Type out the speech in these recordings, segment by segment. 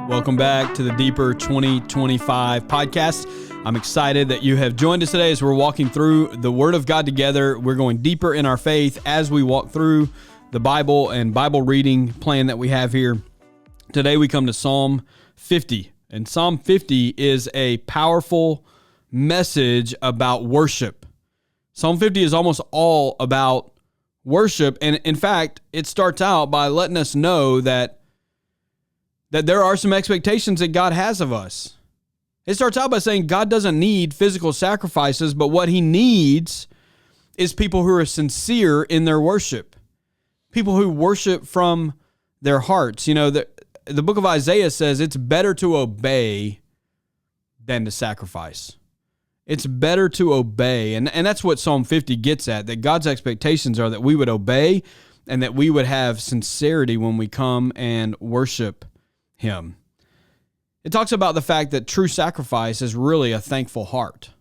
Welcome back to the Deeper 2025 podcast. I'm excited that you have joined us today as we're walking through the Word of God together. We're going deeper in our faith as we walk through the Bible and Bible reading plan that we have here. Today we come to Psalm 50, and Psalm 50 is a powerful message about worship. Psalm 50 is almost all about worship, and in fact, it starts out by letting us know that there are some expectations that God has of us. It starts out by saying God doesn't need physical sacrifices, but what he needs is people who are sincere in their worship. People who worship from their hearts. You know, the book of Isaiah says it's better to obey than to sacrifice. It's better to obey. And that's what Psalm 50 gets at, that God's expectations are that we would obey and that we would have sincerity when we come and worship him. It talks about the fact that true sacrifice is really a thankful heart.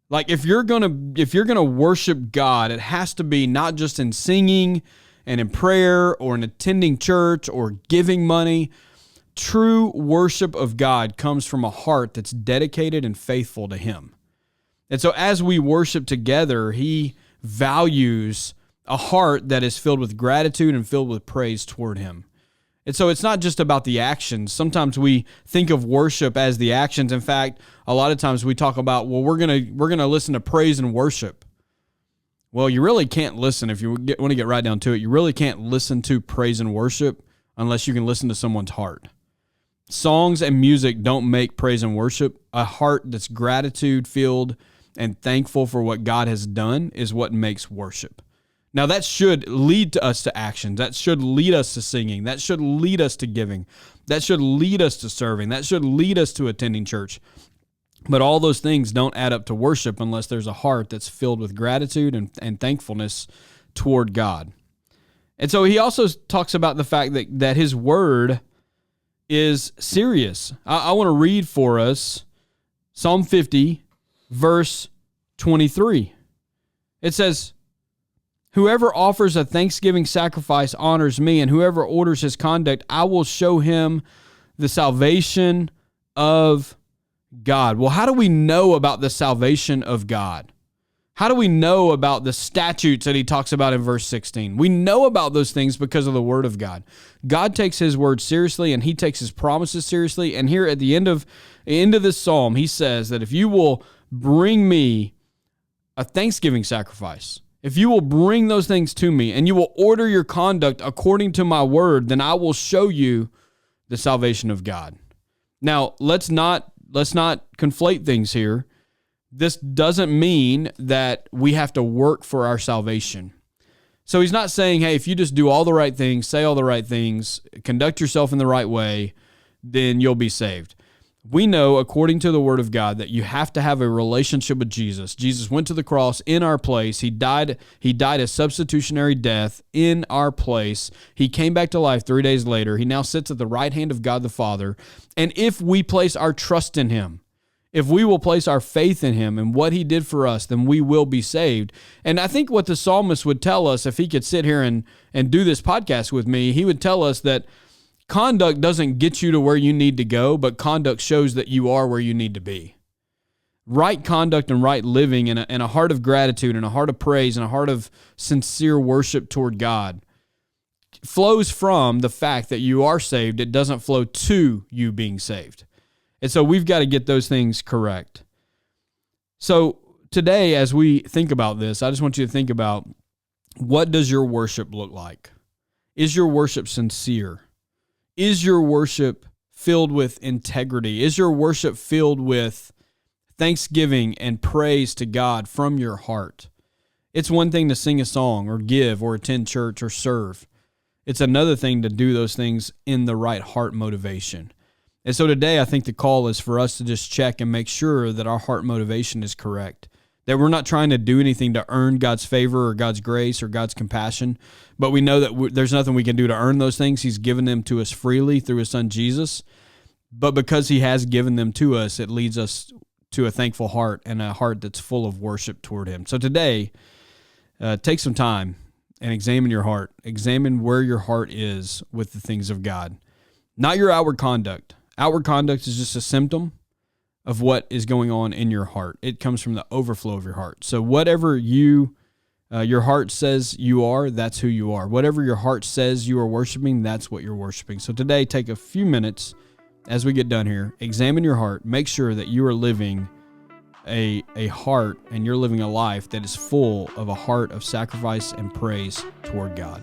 Like if you're gonna worship God, it has to be not just in singing and in prayer or in attending church or giving money. True worship of God comes from a heart that's dedicated and faithful to him. And so as we worship together, he values a heart that is filled with gratitude and filled with praise toward him. And so it's not just about the actions. Sometimes we think of worship as the actions. In fact, a lot of times we talk about, well, we're gonna listen to praise and worship. Well, you really can't listen, if you want to get right down to it, you really can't listen to praise and worship unless you can listen to someone's heart. Songs and music don't make praise and worship. A heart that's gratitude-filled and thankful for what God has done is what makes worship. Now, that should lead us to actions. That should lead us to singing. That should lead us to giving. That should lead us to serving. That should lead us to attending church. But all those things don't add up to worship unless there's a heart that's filled with gratitude and thankfulness toward God. And so he also talks about the fact that his word is serious. I want to read for us Psalm 50, verse 23. It says, "Whoever offers a thanksgiving sacrifice honors me, and whoever orders his conduct, I will show him the salvation of God." Well, how do we know about the salvation of God? How do we know about the statutes that he talks about in verse 16? We know about those things because of the word of God. God takes his word seriously, and he takes his promises seriously. And here at the end of this psalm, he says that if you will bring me a thanksgiving sacrifice, if you will bring those things to me and you will order your conduct according to my word, then I will show you the salvation of God. Now, let's not conflate things here. This doesn't mean that we have to work for our salvation. So he's not saying, hey, if you just do all the right things, say all the right things, conduct yourself in the right way, then you'll be saved. We know, according to the word of God, that you have to have a relationship with Jesus. Jesus went to the cross in our place. He died a substitutionary death in our place. He came back to life 3 days later. He now sits at the right hand of God the Father. And if we place our trust in him, if we will place our faith in him and what he did for us, then we will be saved. And I think what the psalmist would tell us, if he could sit here and do this podcast with me, he would tell us that conduct doesn't get you to where you need to go, but conduct shows that you are where you need to be. Right conduct and right living and a heart of gratitude and a heart of praise and a heart of sincere worship toward God flows from the fact that you are saved. It doesn't flow to you being saved. And so we've got to get those things correct. So today, as we think about this, I just want you to think about, what does your worship look like? Is your worship sincere? Is your worship filled with integrity? Is your worship filled with thanksgiving and praise to God from your heart? It's one thing to sing a song or give or attend church or serve. It's another thing to do those things in the right heart motivation. And so today, I think the call is for us to just check and make sure that our heart motivation is correct, that we're not trying to do anything to earn God's favor or God's grace or God's compassion, but we know that there's nothing we can do to earn those things. He's given them to us freely through his son Jesus, but because he has given them to us, it leads us to a thankful heart and a heart that's full of worship toward Him. So today, take some time and examine your heart. Examine where your heart is with the things of God. Not your outward conduct. Outward conduct is just a symptom of what is going on in your heart. It comes from the overflow of your heart. So whatever your heart says you are, that's who you are. Whatever your heart says you are worshiping, that's what you're worshiping. So today, take a few minutes as we get done here. Examine your heart. Make sure that you are living a heart and you're living a life that is full of a heart of sacrifice and praise toward God.